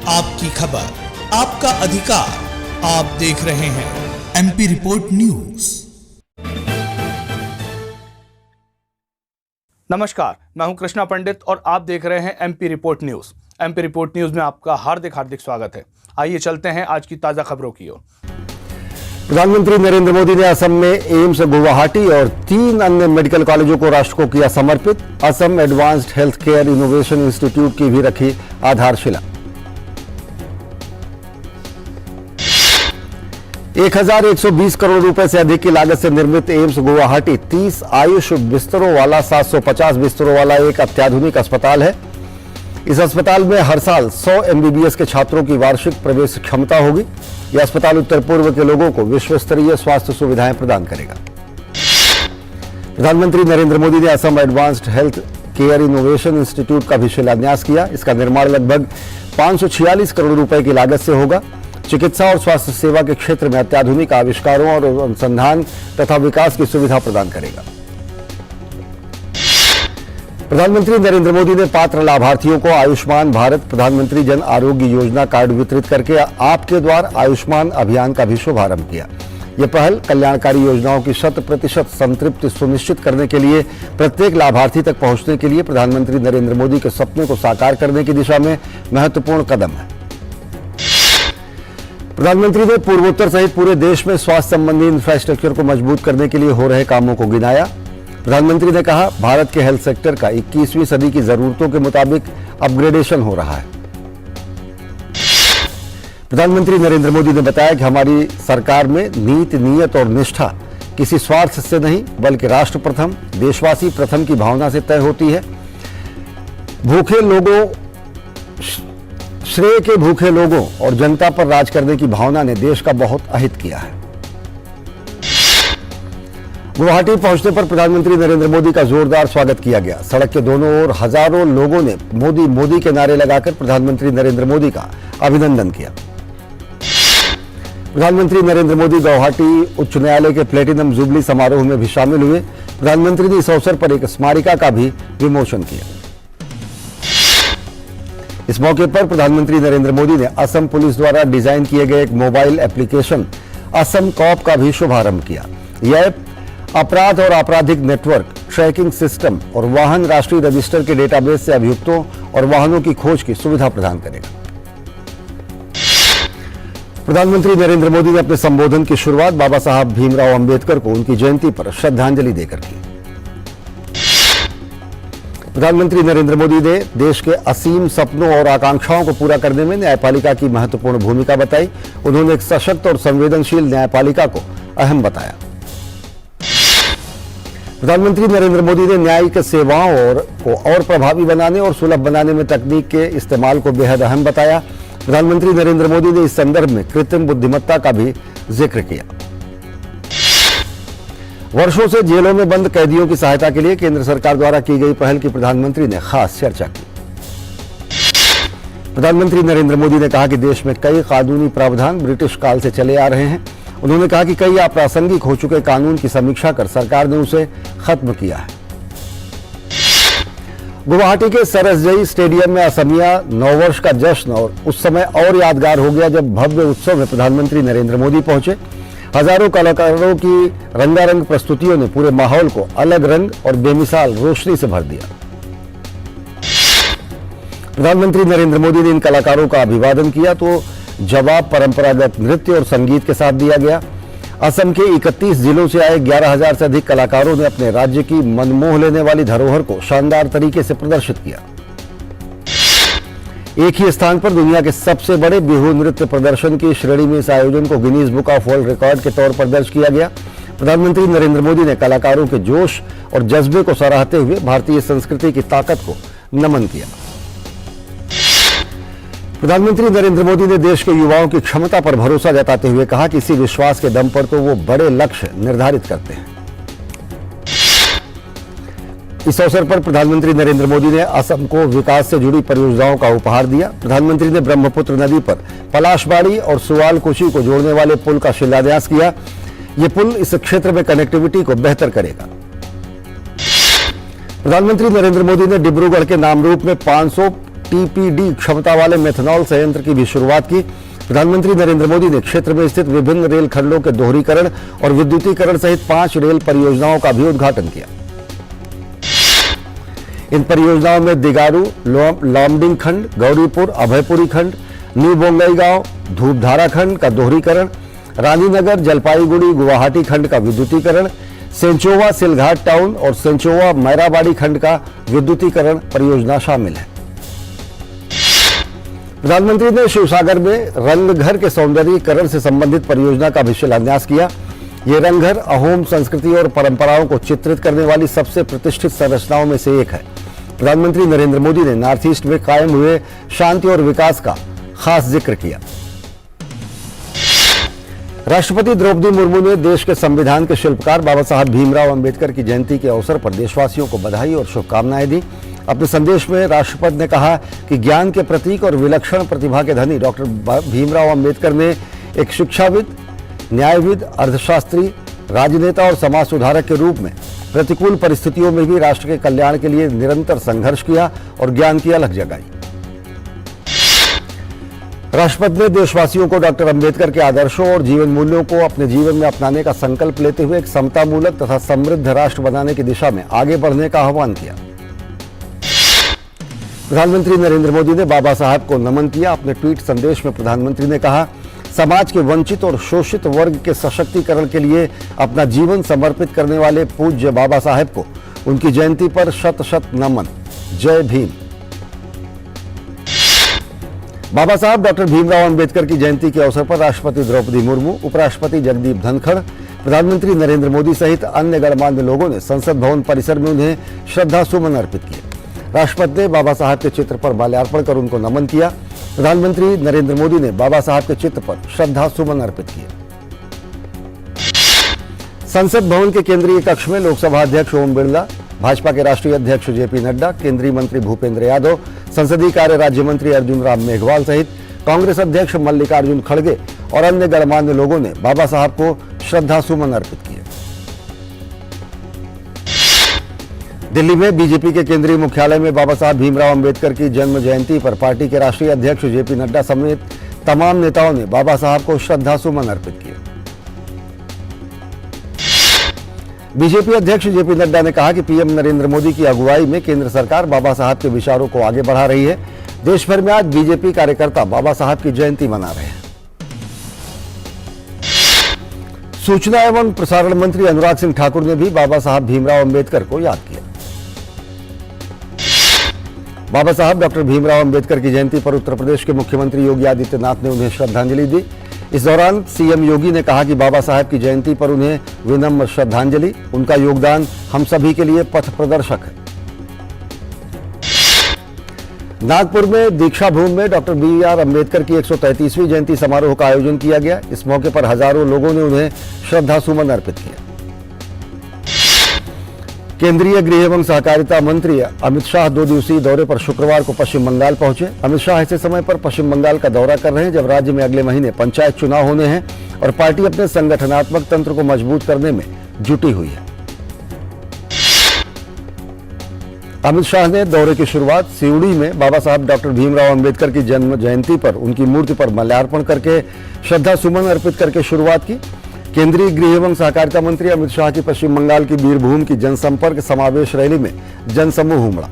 आपकी खबर, आपका अधिकार। आप देख रहे हैं एमपी रिपोर्ट न्यूज। नमस्कार, मैं हूं कृष्णा पंडित और आप देख रहे हैं MP report news. MP report news में आपका हार्दिक स्वागत है। आइए चलते हैं आज की ताजा खबरों की ओर। प्रधानमंत्री नरेंद्र मोदी ने असम में एम्स गुवाहाटी और 3 अन्य मेडिकल कॉलेजों को राष्ट्र को किया समर्पित। Assam advanced health care innovation institute की भी रखी आधारशिला। 1120 करोड़ रुपए से अधिक की लागत से निर्मित एम्स गुवाहाटी 30 आयुष बिस्तरों वाला 750 बिस्तरों वाला एक अत्याधुनिक अस्पताल है। इस अस्पताल में हर साल 100 एमबीबीएस के छात्रों की वार्षिक प्रवेश क्षमता होगी। यह अस्पताल उत्तर पूर्व के लोगों को विश्व स्तरीय स्वास्थ्य सुविधाएं प्रदान करेगा। प्रधानमंत्री नरेंद्र मोदी ने Assam advanced health care innovation institute का भी शिलान्यास किया। इसका निर्माण लगभग 546 करोड़ रुपए की लागत से होगा। चिकित्सा और स्वास्थ्य सेवा के क्षेत्र में अत्याधुनिक आविष्कारों और अनुसंधान तथा विकास की सुविधा प्रदान करेगा। प्रधानमंत्री नरेंद्र मोदी ने पात्र लाभार्थियों को आयुष्मान भारत प्रधानमंत्री जन आरोग्य योजना कार्ड वितरित करके आपके द्वार आयुष्मान अभियान का भी शुभारंभ किया। यह पहल कल्याणकारी योजनाओं की 100% संतृप्ति सुनिश्चित करने के लिए प्रत्येक लाभार्थी तक पहुंचने के लिए प्रधानमंत्री नरेंद्र मोदी के सपने को साकार करने की दिशा में महत्वपूर्ण कदम है। प्रधानमंत्री ने पूर्वोत्तर सहित पूरे देश में स्वास्थ्य संबंधी इंफ्रास्ट्रक्चर को मजबूत करने के लिए हो रहे कामों को गिनाया। प्रधानमंत्री ने कहा, भारत के हेल्थ सेक्टर का 21वीं सदी की जरूरतों के मुताबिक अपग्रेडेशन हो रहा है। प्रधानमंत्री नरेंद्र मोदी ने बताया कि हमारी सरकार में नीति, नियत और निष्ठा किसी स्वार्थ से नहीं बल्कि राष्ट्र प्रथम, देशवासी प्रथम की भावना से तय होती है। श्रेय के भूखे लोगों और जनता पर राज करने की भावना ने देश का बहुत अहित किया है। गुवाहाटी पहुंचने पर प्रधानमंत्री नरेंद्र मोदी का जोरदार स्वागत किया गया। सड़क के दोनों ओर हजारों लोगों ने मोदी मोदी के नारे लगाकर प्रधानमंत्री नरेंद्र मोदी का अभिनंदन किया। प्रधानमंत्री नरेंद्र मोदी गुवाहाटी उच्च न्यायालय के प्लेटिनम जुबली समारोह में भी शामिल हुए। प्रधानमंत्री ने इस अवसर पर एक स्मारिका का भी विमोचन किया। इस मौके पर प्रधानमंत्री नरेंद्र मोदी ने असम पुलिस द्वारा डिजाइन किए गए एक मोबाइल एप्लीकेशन असम कॉप का भी शुभारंभ किया। यह ऐप अपराध और आपराधिक नेटवर्क, ट्रैकिंग सिस्टम और वाहन राष्ट्रीय रजिस्टर के डेटाबेस से अभियुक्तों और वाहनों की खोज की सुविधा प्रदान करेगा। प्रधानमंत्री नरेंद्र मोदी ने अपने संबोधन की शुरुआत बाबा साहब भीमराव अंबेडकर को उनकी जयंती पर श्रद्धांजलि देकर की। प्रधानमंत्री नरेंद्र मोदी ने देश के असीम सपनों और आकांक्षाओं को पूरा करने में न्यायपालिका की महत्वपूर्ण भूमिका बताई। उन्होंने एक सशक्त और संवेदनशील न्यायपालिका को अहम बताया। प्रधानमंत्री नरेंद्र मोदी ने न्यायिक सेवाओं को और प्रभावी बनाने और सुलभ बनाने में तकनीक के इस्तेमाल को बेहद अहम बताया। प्रधानमंत्री नरेंद्र मोदी ने इस संदर्भ में कृत्रिम बुद्धिमत्ता का भी जिक्र किया। वर्षों से जेलों में बंद कैदियों की सहायता के लिए केंद्र सरकार द्वारा की गई पहल की प्रधानमंत्री ने खास चर्चा की। प्रधानमंत्री नरेंद्र मोदी ने कहा कि देश में कई कानूनी प्रावधान ब्रिटिश काल से चले आ रहे हैं। उन्होंने कहा कि कई अप्रासंगिक हो चुके कानून की समीक्षा कर सरकार ने उसे खत्म किया है। गुवाहाटी के सरसजई स्टेडियम में असमिया नववर्ष का जश्न और उस समय और यादगार हो गया जब भव्य उत्सव में प्रधानमंत्री नरेंद्र मोदी पहुंचे। हजारों कलाकारों की रंगारंग प्रस्तुतियों ने पूरे माहौल को अलग रंग और बेमिसाल रोशनी से भर दिया। प्रधानमंत्री नरेंद्र मोदी ने इन कलाकारों का अभिवादन किया तो जवाब परंपरागत नृत्य और संगीत के साथ दिया गया। असम के 31 जिलों से आए 11,000 से अधिक कलाकारों ने अपने राज्य की मनमोह लेने वाली धरोहर को शानदार तरीके से प्रदर्शित किया। एक ही स्थान पर दुनिया के सबसे बड़े बिहू नृत्य प्रदर्शन की श्रेणी में इस आयोजन को Guinness book of world record के तौर पर दर्ज किया गया। प्रधानमंत्री नरेंद्र मोदी ने कलाकारों के जोश और जज्बे को सराहते हुए भारतीय संस्कृति की ताकत को नमन किया। प्रधानमंत्री नरेंद्र मोदी ने देश के युवाओं की क्षमता पर भरोसा जताते हुए कहा कि इसी विश्वास के दम पर तो वो बड़े लक्ष्य निर्धारित करते हैं। इस अवसर पर प्रधानमंत्री नरेंद्र मोदी ने असम को विकास से जुड़ी परियोजनाओं का उपहार दिया। प्रधानमंत्री ने ब्रह्मपुत्र नदी पर पलाशबाड़ी और सुवालकुची को जोड़ने वाले पुल का शिलान्यास किया। ये पुल इस क्षेत्र में कनेक्टिविटी को बेहतर करेगा। प्रधानमंत्री नरेंद्र मोदी ने डिब्रूगढ़ के नामरूप में 500 TPD क्षमता वाले मेथनॉल संयंत्र की भी शुरुआत की। प्रधानमंत्री नरेंद्र मोदी ने क्षेत्र में स्थित विभिन्न रेल खंडों के दोहरीकरण और विद्युतीकरण सहित 5 रेल परियोजनाओं का भी उद्घाटन किया। इन परियोजनाओं में दिगारू, लामडिंग खंड, गौरीपुर, अभयपुरी खंड, न्यू बोंगईगांव, धूपधारा खंड का दोहरीकरण, रानीनगर, जलपाईगुड़ी, गुवाहाटी खंड का विद्युतीकरण, सेंचोवा सिलघाट टाउन और सेंचोवा मैराबाड़ी खंड का विद्युतीकरण परियोजना शामिल है। प्रधानमंत्री ने शिवसागर में रंगघर के सौंदर्यीकरण से संबंधित परियोजना का भी शिलान्यास किया। ये रंगघर अहोम संस्कृति और परंपराओं को चित्रित करने वाली सबसे प्रतिष्ठित संरचनाओं में से एक है। प्रधानमंत्री नरेंद्र मोदी ने नॉर्थ ईस्ट में कायम हुए शांति और विकास का खास जिक्र किया। राष्ट्रपति द्रौपदी मुर्मू ने देश के संविधान के शिल्पकार बाबा साहब भीमराव अंबेडकर की जयंती के अवसर पर देशवासियों को बधाई और शुभकामनाएं दी। अपने संदेश में राष्ट्रपति ने कहा कि ज्ञान के प्रतीक और विलक्षण प्रतिभा के धनी डॉक्टर भीमराव अंबेडकर ने एक शिक्षाविद, न्यायविद, अर्थशास्त्री, राजनेता और समाज सुधारक के रूप में प्रतिकूल परिस्थितियों में भी राष्ट्र के कल्याण के लिए निरंतर संघर्ष किया और ज्ञान की अलख जगाई। राष्ट्रपति ने देशवासियों को डॉक्टर अंबेडकर के आदर्शों और जीवन मूल्यों को अपने जीवन में अपनाने का संकल्प लेते हुए एक समतामूलक तथा समृद्ध राष्ट्र बनाने की दिशा में आगे बढ़ने का आह्वान किया। प्रधानमंत्री नरेंद्र मोदी ने बाबा साहब को नमन किया। अपने ट्वीट संदेश में प्रधानमंत्री ने कहा, समाज के वंचित और शोषित वर्ग के सशक्तिकरण के लिए अपना जीवन समर्पित करने वाले पूज्य बाबा साहब को उनकी जयंती पर शत शत नमन। जय भीम। बाबा साहब डॉक्टर भीमराव अंबेडकर की जयंती के अवसर पर राष्ट्रपति द्रौपदी मुर्मू, उपराष्ट्रपति जगदीप धनखड़, प्रधानमंत्री नरेंद्र मोदी सहित अन्य गणमान्य लोगों ने संसद भवन परिसर में उन्हें श्रद्धा सुमन अर्पित किए। राष्ट्रपति ने बाबा साहब के चित्र पर माल्यार्पण कर उनको नमन किया। प्रधानमंत्री नरेंद्र मोदी ने बाबा साहब के चित्र पर श्रद्धा सुमन अर्पित किए। संसद भवन के केंद्रीय कक्ष में लोकसभा अध्यक्ष ओम बिरला, भाजपा के राष्ट्रीय अध्यक्ष जेपी नड्डा, केंद्रीय मंत्री भूपेंद्र यादव, संसदीय कार्य राज्य मंत्री अर्जुन राम मेघवाल सहित कांग्रेस अध्यक्ष मल्लिकार्जुन खड़गे और अन्य गणमान्य लोगों ने बाबा साहब को श्रद्धा सुमन अर्पित किए। दिल्ली में बीजेपी के केंद्रीय मुख्यालय में बाबा साहब भीमराव अंबेडकर की जन्म जयंती पर पार्टी के राष्ट्रीय अध्यक्ष जेपी नड्डा समेत तमाम नेताओं ने बाबा साहब को श्रद्धा सुमन अर्पित किए। बीजेपी अध्यक्ष जेपी नड्डा ने कहा कि पीएम नरेंद्र मोदी की अगुवाई में केंद्र सरकार बाबा साहब के विचारों को आगे बढ़ा रही है। देश भर में आज बीजेपी कार्यकर्ता बाबा साहब की जयंती मना रहे हैं। सूचना एवं प्रसारण मंत्री अनुराग सिंह ठाकुर ने भी बाबा साहब भीमराव अंबेडकर को याद किया। बाबा साहब डॉक्टर भीमराव अंबेडकर की जयंती पर उत्तर प्रदेश के मुख्यमंत्री योगी आदित्यनाथ ने उन्हें श्रद्धांजलि दी। इस दौरान सीएम योगी ने कहा कि बाबा साहब की जयंती पर उन्हें विनम्र श्रद्धांजलि। उनका योगदान हम सभी के लिए पथ प्रदर्शक है। नागपुर में दीक्षा भूमि में डॉक्टर BR अंबेडकर की 133वीं जयंती समारोह का आयोजन किया गया। इस मौके पर हजारों लोगों ने उन्हें श्रद्धा सुमन अर्पित किया। केंद्रीय गृह एवं सहकारिता मंत्री अमित शाह 2 दिवसीय दौरे पर शुक्रवार को पश्चिम बंगाल पहुंचे। अमित शाह ऐसे समय पर पश्चिम बंगाल का दौरा कर रहे हैं जब राज्य में अगले महीने पंचायत चुनाव होने हैं और पार्टी अपने संगठनात्मक तंत्र को मजबूत करने में जुटी हुई है। अमित शाह ने दौरे की शुरुआत सिवड़ी में बाबा साहब डॉक्टर भीमराव अंबेडकर की जन्म जयंती पर उनकी मूर्ति पर माल्यार्पण करके श्रद्धा सुमन अर्पित करके शुरुआत की। केंद्रीय गृह एवं सहकारिता मंत्री अमित शाह की पश्चिम बंगाल की बीरभूम की जनसंपर्क समावेश रैली में जनसमूह उमड़ा।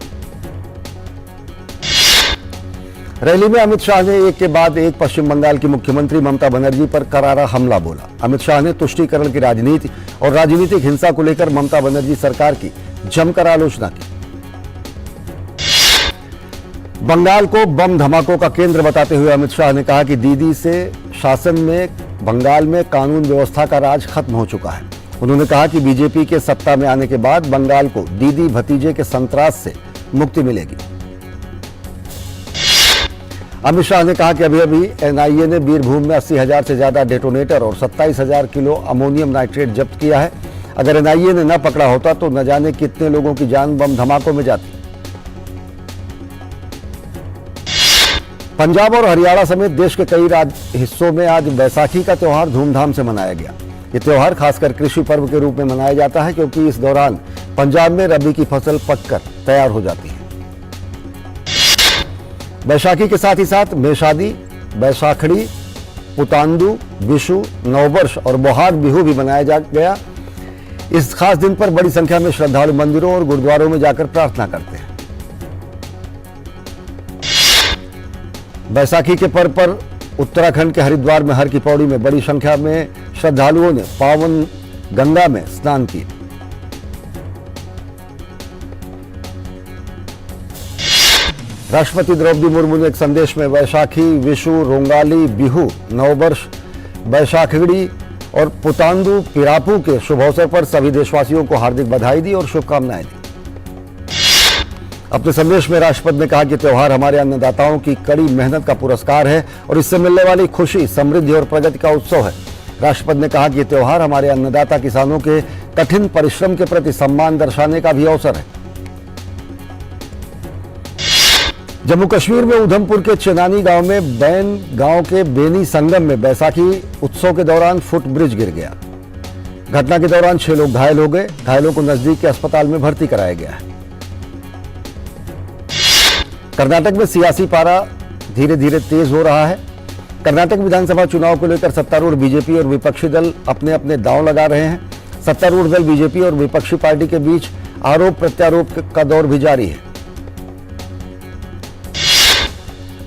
रैली में अमित शाह ने एक के बाद एक पश्चिम बंगाल की मुख्यमंत्री ममता बनर्जी पर करारा हमला बोला। अमित शाह ने तुष्टीकरण की राजनीति और राजनीतिक हिंसा को लेकर ममता बनर्जी सरकार की जमकर आलोचना की। बंगाल को बम धमाकों का केंद्र बताते हुए अमित शाह ने कहा कि दीदी से शासन में बंगाल में कानून व्यवस्था का राज खत्म हो चुका है। उन्होंने कहा कि बीजेपी के सत्ता में आने के बाद बंगाल को दीदी भतीजे के संत्रास से मुक्ति मिलेगी। अमित शाह ने कहा कि अभी एनआईए ने बीरभूम में 80,000 से ज्यादा डेटोनेटर और 27,000 किलो अमोनियम नाइट्रेट जब्त किया है। अगर एनआईए ने न पकड़ा होता तो न जाने कितने लोगों की जान बम धमाकों में जाती। पंजाब और हरियाणा समेत देश के कई हिस्सों में आज बैसाखी का त्योहार धूमधाम से मनाया गया। ये त्योहार खासकर कृषि पर्व के रूप में मनाया जाता है क्योंकि इस दौरान पंजाब में रबी की फसल पककर तैयार हो जाती है। बैसाखी के साथ ही साथ मेषादी, बैसाखड़ी, पुतांदु, विशु, नववर्ष और बोहाग बिहू भी मनाया गया। इस खास दिन पर बड़ी संख्या में श्रद्धालु मंदिरों और गुरुद्वारों में जाकर प्रार्थना करते हैं। बैसाखी के पर्व पर उत्तराखंड के हरिद्वार में हर की पौड़ी में बड़ी संख्या में श्रद्धालुओं ने पावन गंगा में स्नान किया। राष्ट्रपति द्रौपदी मुर्मू ने एक संदेश में वैशाखी, विशु, रोंगाली, बिहू, नववर्ष, बैसाखड़ी और पुतांदु पिरापू के शुभ अवसर पर सभी देशवासियों को हार्दिक बधाई दी और शुभकामनाएं दी। अपने संदेश में राष्ट्रपति ने कहा कि त्योहार हमारे अन्नदाताओं की कड़ी मेहनत का पुरस्कार है और इससे मिलने वाली खुशी, समृद्धि और प्रगति का उत्सव है। राष्ट्रपति ने कहा कि त्योहार हमारे अन्नदाता किसानों के कठिन परिश्रम के प्रति सम्मान दर्शाने का भी अवसर है। जम्मू कश्मीर में उधमपुर के चेनानी गांव में बैन गांव के बेनी संगम में बैसाखी उत्सव के दौरान फुट ब्रिज गिर गया। घटना के दौरान 6 लोग घायल हो गए। घायलों को नजदीक के अस्पताल में भर्ती कराया गया है। कर्नाटक में सियासी पारा धीरे धीरे तेज हो रहा है। कर्नाटक विधानसभा चुनाव को लेकर सत्तारूढ़ बीजेपी और विपक्षी दल अपने अपने दांव लगा रहे हैं। सत्तारूढ़ दल बीजेपी और विपक्षी पार्टी के बीच आरोप प्रत्यारोप का दौर भी जारी है।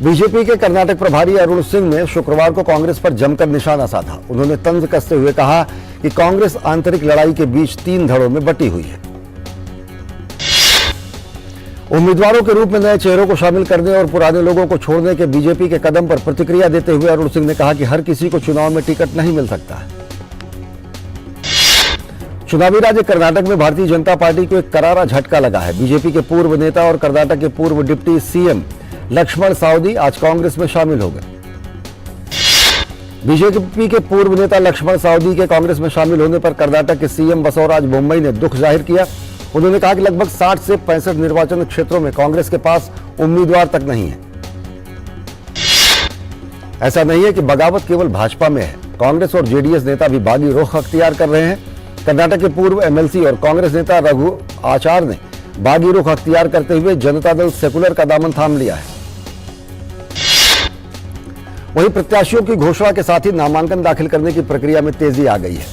बीजेपी के कर्नाटक प्रभारी अरुण सिंह ने शुक्रवार को कांग्रेस पर जमकर निशाना साधा। उन्होंने तंज कसते हुए कहा कि कांग्रेस आंतरिक लड़ाई के बीच 3 धड़ों में बटी हुई है। उम्मीदवारों के रूप में नए चेहरों को शामिल करने और पुराने लोगों को छोड़ने के बीजेपी के कदम पर प्रतिक्रिया देते हुए अरुण सिंह ने कहा कि हर किसी को चुनाव में टिकट नहीं मिल सकता है। चुनावी राज्य कर्नाटक में भारतीय जनता पार्टी को एक करारा झटका लगा है। बीजेपी के पूर्व नेता और कर्नाटक के पूर्व डिप्टी सीएम लक्ष्मण सावदी आज कांग्रेस में शामिल हो गए। बीजेपी के पूर्व नेता लक्ष्मण सावदी के कांग्रेस में शामिल होने पर कर्नाटक के सीएम बसवराज बोम्मई ने दुख जाहिर किया। उन्होंने कहा कि लगभग 60 से 65 निर्वाचन क्षेत्रों में कांग्रेस के पास उम्मीदवार तक नहीं है। ऐसा नहीं है कि बगावत केवल भाजपा में है, कांग्रेस और जेडीएस नेता भी बागी रुख अख्तियार कर रहे हैं। कर्नाटक के पूर्व एमएलसी और कांग्रेस नेता रघु आचार ने बागी रुख अख्तियार करते हुए जनता दल सेकुलर का दामन थाम लिया है। वहीं प्रत्याशियों की घोषणा के साथ ही नामांकन दाखिल करने की प्रक्रिया में तेजी आ गई है।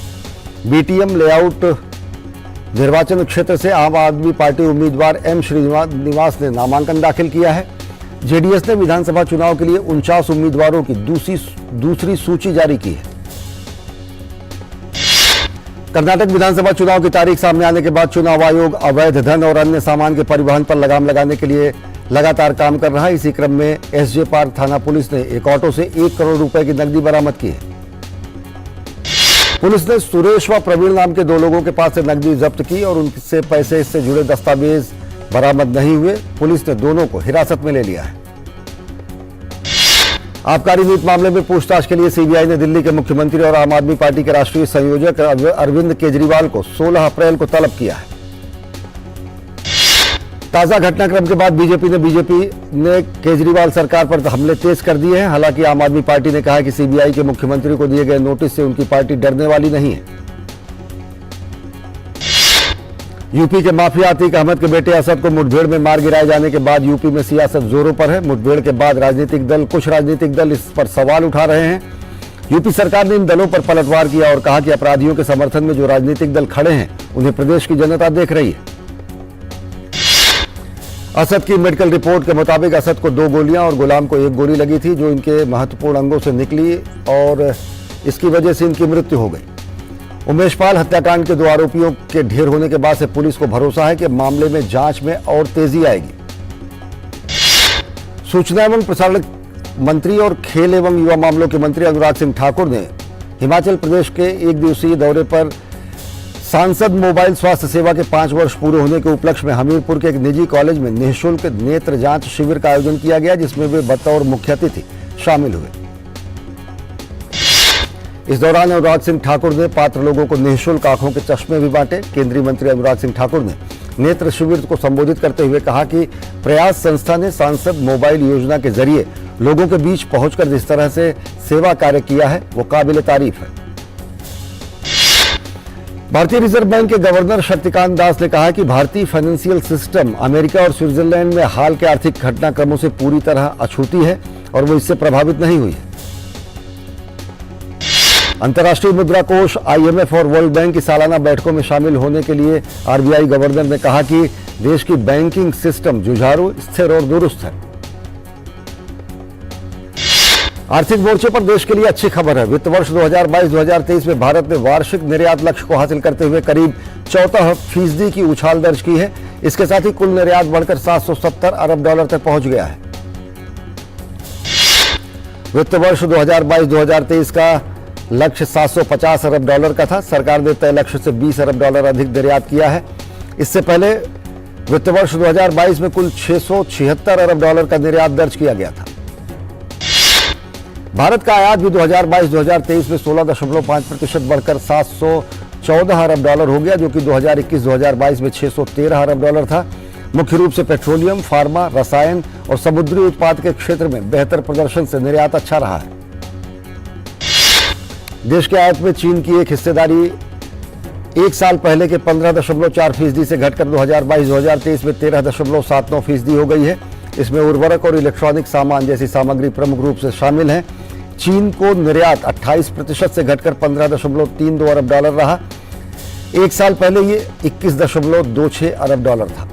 बीटीएम लेआउट निर्वाचन क्षेत्र से आम आदमी पार्टी उम्मीदवार एम श्रीनिवास ने नामांकन दाखिल किया है। जेडीएस ने विधानसभा चुनाव के लिए 49 उम्मीदवारों की दूसरी सूची जारी की है। कर्नाटक विधानसभा चुनाव की तारीख सामने आने के बाद चुनाव आयोग अवैध धन और अन्य सामान के परिवहन पर लगाम लगाने के लिए लगातार काम कर रहा है। इसी क्रम में एसजे पार्क थाना पुलिस ने एक ऑटो से 1 करोड़ रुपए की नकदी बरामद की है। पुलिस ने सुरेश व प्रवीण नाम के 2 लोगों के पास से नकदी जब्त की और उनसे पैसे से जुड़े दस्तावेज बरामद नहीं हुए। पुलिस ने दोनों को हिरासत में ले लिया है। आबकारी नीति मामले में पूछताछ के लिए सीबीआई ने दिल्ली के मुख्यमंत्री और आम आदमी पार्टी के राष्ट्रीय संयोजक अरविंद केजरीवाल को 16 अप्रैल को तलब किया है। ताजा घटनाक्रम के बाद बीजेपी ने केजरीवाल सरकार पर हमले तेज कर दिए हैं। हालांकि आम आदमी पार्टी ने कहा है कि सीबीआई के मुख्यमंत्री को दिए गए नोटिस से उनकी पार्टी डरने वाली नहीं है। यूपी के माफिया अतीक अहमद के बेटे असद को मुठभेड़ में मार गिराए जाने के बाद यूपी में सियासत जोरों पर है। मुठभेड़ के बाद कुछ राजनीतिक दल इस पर सवाल उठा रहे हैं। यूपी सरकार ने इन दलों पर पलटवार किया और कहा कि अपराधियों के समर्थन में जो राजनीतिक दल खड़े हैं उन्हें प्रदेश की जनता देख रही है। असद की मेडिकल रिपोर्ट के मुताबिक असद को 2 गोलियां और गुलाम को 1 गोली लगी थी जो इनके महत्वपूर्ण अंगों से निकली और इसकी वजह से इनकी मृत्यु हो गई। उमेश पाल हत्याकांड के 2 आरोपियों के ढेर होने के बाद से पुलिस को भरोसा है कि मामले में जांच में और तेजी आएगी। सूचना एवं प्रसारण मंत्री और खेल एवं युवा मामलों के मंत्री अनुराग सिंह ठाकुर ने हिमाचल प्रदेश के 1 दिवसीय दौरे पर सांसद मोबाइल स्वास्थ्य सेवा के 5 वर्ष पूरे होने के उपलक्ष्य में हमीरपुर के एक निजी कॉलेज में निःशुल्क नेत्र जांच शिविर का आयोजन किया गया, जिसमें वे बतौर मुख्य अतिथि शामिल हुए। इस दौरान अनुराग सिंह ठाकुर ने पात्र लोगों को निःशुल्क आंखों के चश्मे भी बांटे। केंद्रीय मंत्री अनुराग सिंह ठाकुर ने नेत्र शिविर को संबोधित करते हुए कहा कि प्रयास संस्था ने सांसद मोबाइल योजना के जरिए लोगों के बीच पहुंचकर जिस तरह से सेवा कार्य किया है वो काबिल तारीफ है। भारतीय रिजर्व बैंक के गवर्नर शक्तिकांत दास ने कहा कि भारतीय फाइनेंशियल सिस्टम अमेरिका और स्विट्जरलैंड में हाल के आर्थिक घटनाक्रमों से पूरी तरह अछूती है और वो इससे प्रभावित नहीं हुई है। अंतर्राष्ट्रीय मुद्रा कोष, IMF और वर्ल्ड बैंक की सालाना बैठकों में शामिल होने के लिए RBI गवर्नर ने कहा कि देश की बैंकिंग सिस्टम जुझारू, स्थिर और दुरुस्त है। आर्थिक मोर्चे पर देश के लिए अच्छी खबर है। वित्त वर्ष 2022-2023 में भारत ने वार्षिक निर्यात लक्ष्य को हासिल करते हुए करीब 14% की उछाल दर्ज की है। इसके साथ ही कुल निर्यात बढ़कर $770 अरब तक पहुंच गया है। वित्त वर्ष 2022-2023 का लक्ष्य $750 अरब का था। सरकार ने तय लक्ष्य से $20 अरब अधिक निर्यात किया है। इससे पहले वित्त वर्ष 2022 में कुल $676 अरब का निर्यात दर्ज किया गया था। भारत का आयात भी 2022-2023 में 16.5% बढ़कर $714 अरब हो गया, जो कि 2021-2022 में $613 अरब था। मुख्य रूप से पेट्रोलियम, फार्मा, रसायन और समुद्री उत्पाद के क्षेत्र में बेहतर प्रदर्शन से निर्यात अच्छा रहा है। देश के आयात में चीन की एक हिस्सेदारी एक साल पहले के 15.4% से घटकर 2022-2023 में 13.79% हो गई है। इसमें उर्वरक और इलेक्ट्रॉनिक सामान जैसी सामग्री प्रमुख रूप से शामिल है। चीन को निर्यात 28% से घटकर $15.32 अरब रहा। एक साल पहले ये $21.26 अरब था।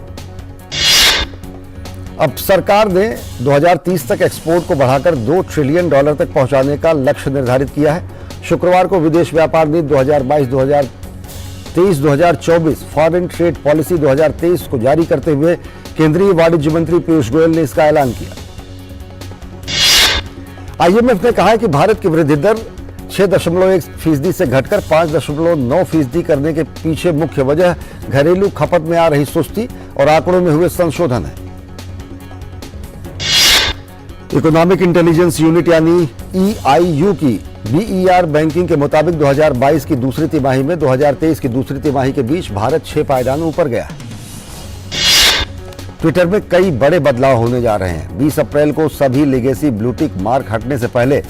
अब सरकार ने 2030 तक एक्सपोर्ट को बढ़ाकर $2 ट्रिलियन तक पहुंचाने का लक्ष्य निर्धारित किया है। शुक्रवार को विदेश व्यापार नीति 2022-2023-2024 फॉरेन ट्रेड पॉलिसी 2023 को जारी करते हुए केंद्रीय वाणिज्य मंत्री पीयूष गोयल ने इसका ऐलान किया। IMF ने कहा है कि भारत की वृद्धि दर 6.1% से घटकर 5.9% करने के पीछे मुख्य वजह घरेलू खपत में आ रही सुस्ती और आंकड़ों में हुए संशोधन है। इकोनॉमिक इंटेलिजेंस यूनिट यानी EIU की BER बैंकिंग के मुताबिक 2022 की दूसरी तिमाही में 2023 की दूसरी तिमाही के बीच भारत 6 पायदान ऊपर गया है। ट्विटर में कई बड़े बदलाव होने जा रहे हैं। 20 अप्रैल को सभी लेगेसी ब्लूटिक मार्क हटने से पहले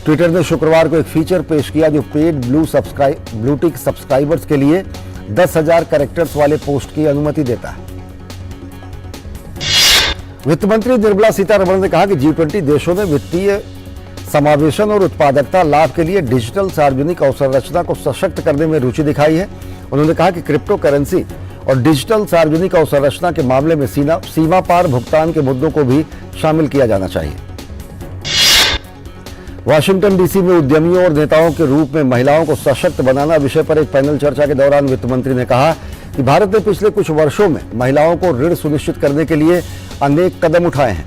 ट्विटर ने शुक्रवार को एक फीचर पेश किया जो पेड ब्लूटिक सब्सक्राइबर्स के लिए 10,000 कैरेक्टर्स वाले पोस्ट की अनुमति देता है। वित्त मंत्री निर्मला सीतारमण ने कहा कि G20 देशों ने वित्तीय समावेशन और उत्पादकता लाभ के लिए डिजिटल सार्वजनिक अवसंरचना को सशक्त करने में रुचि दिखाई है। उन्होंने कहा कि क्रिप्टो करेंसी और डिजिटल सार्वजनिक अवसंरचना के मामले में सीमा पार भुगतान के मुद्दों को भी शामिल किया जाना चाहिए। वाशिंगटन DC में उद्यमियों और नेताओं के रूप में महिलाओं को सशक्त बनाना विषय पर एक पैनल चर्चा के दौरान वित्त मंत्री ने कहा कि भारत ने पिछले कुछ वर्षों में महिलाओं को ऋण सुनिश्चित करने के लिए अनेक कदम उठाए हैं।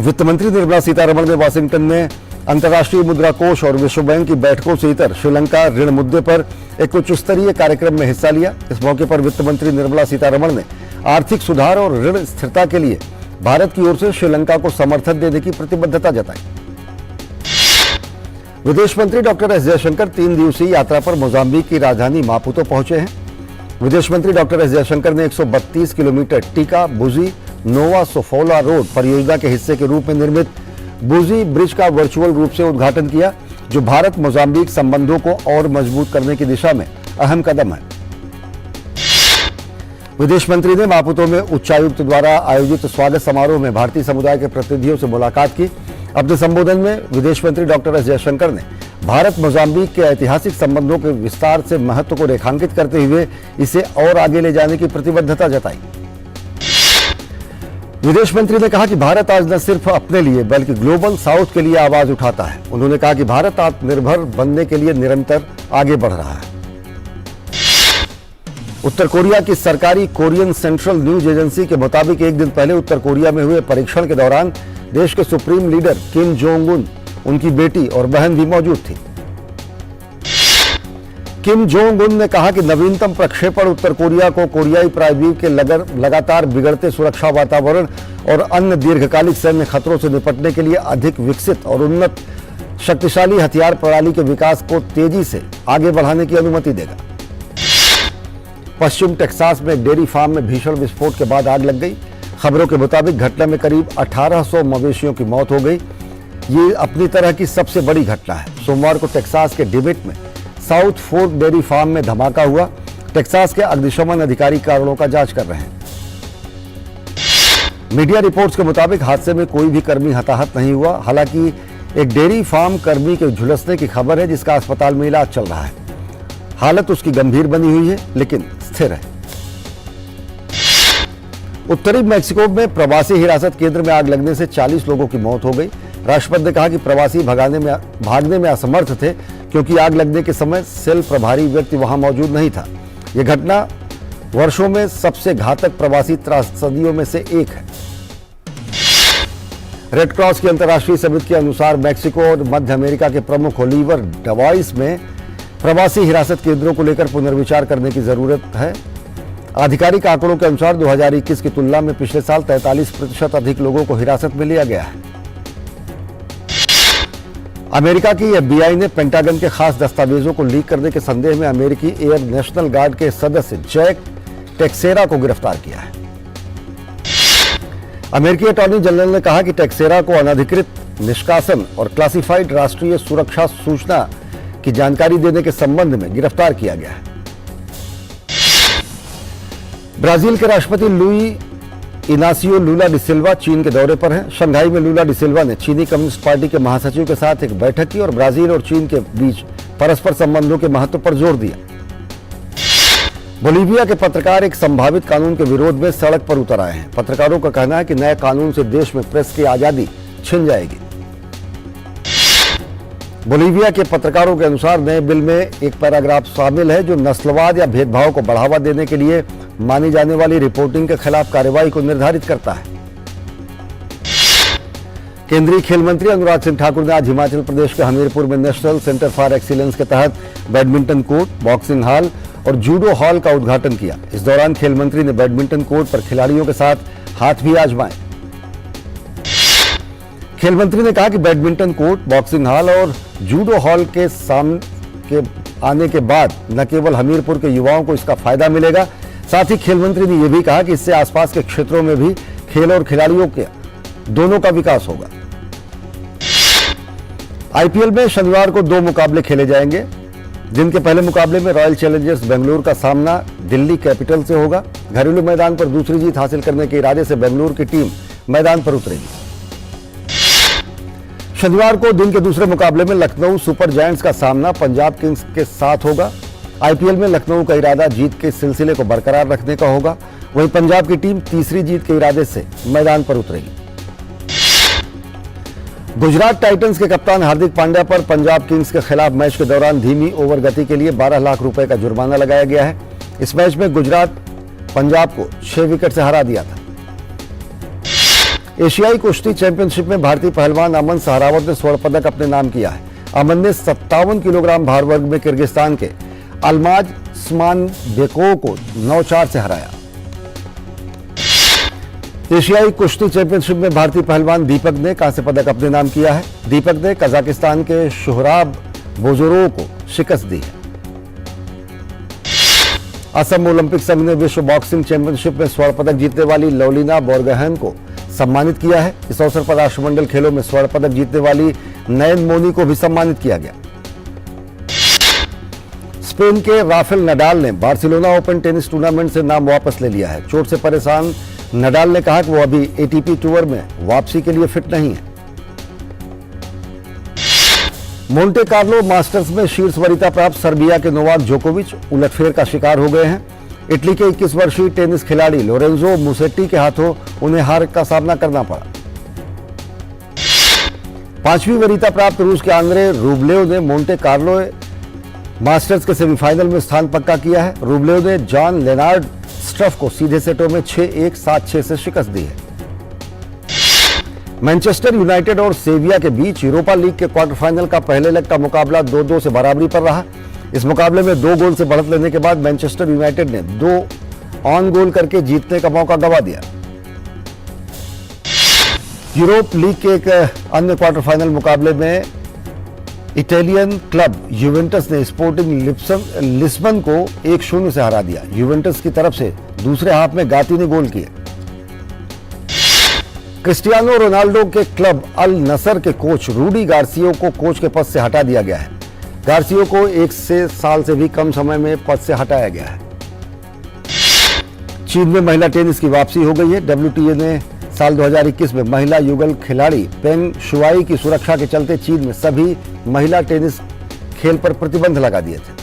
वित्त मंत्री निर्मला सीतारमण ने वाशिंगटन में अंतर्राष्ट्रीय मुद्रा कोष और विश्व बैंक की बैठकों से इतर श्रीलंका ऋण मुद्दे पर एक उच्च स्तरीय कार्यक्रम में हिस्सा लिया। इस मौके पर वित्त मंत्री निर्मला सीतारमण ने आर्थिक सुधार और ऋण स्थिरता के लिए भारत की ओर से श्रीलंका को समर्थन देने की प्रतिबद्धता जताई। विदेश मंत्री डॉक्टर एस जयशंकर 3 दिवसीय यात्रा पर मोजाम्बिक की राजधानी मापुतो पहुंचे हैं। विदेश मंत्री डॉक्टर एस जयशंकर ने 132 किलोमीटर टीका बुजी नोवा सोफोला रोड परियोजना के हिस्से के रूप में निर्मित बुजी ब्रिज का वर्चुअल रूप से उद्घाटन किया, जो भारत मोजाम्बिक संबंधों को और मजबूत करने की दिशा में अहम कदम है। विदेश मंत्री ने मापुतो में उच्चायुक्त द्वारा आयोजित स्वागत समारोह में भारतीय समुदाय के प्रतिनिधियों से मुलाकात की। अपने संबोधन में विदेश मंत्री डॉक्टर एस जयशंकर ने भारत मोजाम्बिक के ऐतिहासिक संबंधों के विस्तार से महत्व को रेखांकित करते हुए इसे और आगे ले जाने की प्रतिबद्धता जताई। विदेश मंत्री ने कहा कि भारत आज न सिर्फ अपने लिए बल्कि ग्लोबल साउथ के लिए आवाज उठाता है। उन्होंने कहा कि भारत आत्मनिर्भर बनने के लिए निरंतर आगे बढ़ रहा है। उत्तर कोरिया की सरकारी कोरियन सेंट्रल न्यूज एजेंसी के मुताबिक एक दिन पहले उत्तर कोरिया में हुए परीक्षण के दौरान देश के supreme leader Kim Jong Un, उनकी बेटी और बहन भी मौजूद थी। किम जोंग उन ने कहा कि नवीनतम प्रक्षेपण उत्तर कोरिया को कोरियाई प्रायद्वीप के लगातार बिगड़ते सुरक्षा वातावरण और अन्य दीर्घकालिक सैन्य खतरों से निपटने के लिए अधिक विकसित और उन्नत शक्तिशाली हथियार प्रणाली के विकास को तेजी से आगे बढ़ाने की अनुमति देगा। पश्चिम टेक्सास में एक डेयरी फार्म में भीषण विस्फोट के बाद आग लग गई। खबरों के मुताबिक घटना में करीब 1800 मवेशियों की मौत हो गई। ये अपनी तरह की सबसे बड़ी घटना है। सोमवार को टेक्सास के डिविट में साउथ फोर्क डेयरी फार्म में धमाका हुआ। टेक्सास के अग्निशमन अधिकारी कारणों का जांच कर रहे हैं। मीडिया रिपोर्ट्स के मुताबिक हादसे में कोई भी कर्मी हताहत नहीं हुआ। हालांकि एक डेयरी फार्म कर्मी के झुलसने की खबर है, जिसका अस्पताल में इलाज चल रहा है। हालत उसकी गंभीर बनी हुई है, लेकिन स्थिर है। उत्तरी मैक्सिको में प्रवासी हिरासत केंद्र में आग लगने से 40 लोगों की मौत हो गई। राष्ट्रपति ने कहा कि प्रवासी भागने में असमर्थ थे, क्योंकि आग लगने के समय सेल प्रभारी व्यक्ति वहां मौजूद नहीं था। यह घटना वर्षों में सबसे घातक प्रवासी त्रासदियों में से एक है। रेड क्रॉस की अंतर्राष्ट्रीय समिति के अनुसार मैक्सिको और मध्य अमेरिका के प्रमुख ओलिवर डवाइस में प्रवासी हिरासत केंद्रों को लेकर पुनर्विचार करने की जरूरत है। आधिकारिक आंकड़ों के अनुसार 2021 की तुलना में पिछले साल 43% अधिक लोगों को हिरासत में लिया गया है। अमेरिका की FBI ने पेंटागन के खास दस्तावेजों को लीक करने के संदेह में अमेरिकी एयर नेशनल गार्ड के सदस्य जैक टेक्सेरा को गिरफ्तार किया है। अमेरिकी अटॉर्नी जनरल ने कहा कि टेक्सेरा को अनधिकृत निष्कासन और क्लासिफाइड राष्ट्रीय सुरक्षा सूचना की जानकारी देने के संबंध में गिरफ्तार किया गया है। ब्राजील के राष्ट्रपति लुई इनासियो लूला डी सिल्वा चीन के दौरे पर हैं। शंघाई में लूला डी सिल्वा ने चीनी कम्युनिस्ट पार्टी के महासचिव के साथ एक बैठक की और ब्राजील और चीन के बीच परस्पर संबंधों के महत्व पर जोर दिया। बोलीविया के पत्रकार एक संभावित कानून के विरोध में सड़क पर उतर आए हैं। पत्रकारों का कहना है कि नए कानून से देश में प्रेस की आजादी छिन जाएगी। बोलीविया के पत्रकारों के अनुसार नए बिल में एक पैराग्राफ शामिल है जो नस्लवाद या भेदभाव को बढ़ावा देने के लिए मानी जाने वाली रिपोर्टिंग के खिलाफ कार्रवाई को निर्धारित करता है। केंद्रीय खेल मंत्री अनुराग सिंह ठाकुर ने आज हिमाचल प्रदेश के हमीरपुर में नेशनल सेंटर फॉर एक्सीलेंस के तहत बैडमिंटन कोर्ट, बॉक्सिंग हॉल और जूडो हॉल का उद्घाटन किया। इस दौरान खेल मंत्री ने बैडमिंटन कोर्ट पर खिलाड़ियों के साथ हाथ भी आजमाए। खेल मंत्री ने कहा कि बैडमिंटन कोर्ट, बॉक्सिंग हॉल और जूडो हॉल के आने के बाद न केवल हमीरपुर के युवाओं को इसका फायदा मिलेगा, साथ ही खेल मंत्री ने यह भी कहा कि इससे आसपास के क्षेत्रों में भी खेल और खिलाड़ियों के दोनों का विकास होगा। आईपीएल में शनिवार को 2 मुकाबले खेले जाएंगे, जिनके पहले मुकाबले में रॉयल चैलेंजर्स बेंगलुरु का सामना दिल्ली कैपिटल से होगा। घरेलू मैदान पर दूसरी जीत हासिल करने के इरादे से बेंगलुरु की टीम मैदान पर उतरेगी। शनिवार को दिन के दूसरे मुकाबले में लखनऊ सुपर जायंट्स का सामना पंजाब किंग्स के साथ होगा। आईपीएल में लखनऊ का इरादा जीत के सिलसिले को बरकरार रखने का होगा, वहीं पंजाब की टीम तीसरी जीत के इरादे से मैदान पर उतरेगी। गुजरात टाइटंस के कप्तान हार्दिक पांड्या पर पंजाब किंग्स के खिलाफ मैच के दौरान धीमी ओवर गति के लिए 12 लाख रुपए का जुर्माना लगाया गया है। इस मैच में गुजरात पंजाब को 6 विकेट से हरा दिया था। एशियाई कुश्ती चैंपियनशिप में भारतीय पहलवान अमन सहरावत ने स्वर्ण पदक अपने नाम किया है। अमन ने 57 किलोग्राम भार वर्ग में किर्गिस्तान के अल्माज स्मानबेकोव को 9-4 से हराया। एशियाई कुश्ती चैंपियनशिप में भारतीय पहलवान दीपक ने कांस्य पदक अपने नाम किया है। दीपक ने कजाकिस्तान के शुहराब बोजोरोव को शिकस्त दी है। असम ओलंपिक संघ ने विश्व बॉक्सिंग चैंपियनशिप में स्वर्ण पदक जीतने वाली लवलीना बोरगोहेन को सम्मानित किया है। इस अवसर पर राष्ट्रमंडल खेलों में स्वर्ण पदक जीतने वाली नयन मोनी को भी सम्मानित किया गया। स्पेन के राफेल नडाल ने बार्सिलोना ओपन टेनिस टूर्नामेंट से नाम वापस ले लिया है। चोट से परेशान नडाल ने कहा कि वो अभी एटीपी टूर में वापसी के लिए फिट नहीं है। मोंटे कार्लो मास्टर्स में शीर्ष वरीयता प्राप्त सर्बिया के नोवाक जोकोविच उलटफेर का शिकार हो गए हैं। इटली के 21 वर्षीय टेनिस खिलाड़ी लोरेंजो मुसेट्टी के हाथों उन्हें हार का सामना करना पड़ा। 5वीं वरीयता प्राप्त रूस के आंद्रे रूबलेव ने मोंटे कार्लो मास्टर्स के सेमीफाइनल में स्थान पक्का किया है। रूबलेव ने जॉन लेनार्ड स्ट्रफ को सीधे सेटों में 6-1, 7-6 से शिकस्त दी है। मैनचेस्टर यूनाइटेड और सेविया के बीच यूरोपा लीग के क्वार्टर फाइनल का पहले लेग का मुकाबला 2-2 से बराबरी पर रहा। इस मुकाबले में 2 गोल से बढ़त लेने के बाद मैनचेस्टर यूनाइटेड ने 2 ऑन गोल करके जीतने का मौका गंवा दिया। यूरोप लीग के एक अन्य क्वार्टर फाइनल मुकाबले में इटालियन क्लब यूवेंटस ने स्पोर्टिंग लिस्बन को 1-0 से हरा दिया। यूवेंटस की तरफ से दूसरे हाफ में गाती ने गोल किए। क्रिस्टियानो रोनाल्डो के क्लब अल नसर के कोच रूडी गार्सिया को कोच के पद से हटा दिया गया है। गार्सिया को 1 साल से भी कम समय में पद से हटाया गया है। चीन में महिला टेनिस की वापसी हो गई है। WTA ने साल 2021 में महिला युगल खिलाड़ी पेंग शुआई की सुरक्षा के चलते चीन में सभी महिला टेनिस खेल पर प्रतिबंध लगा दिए थे।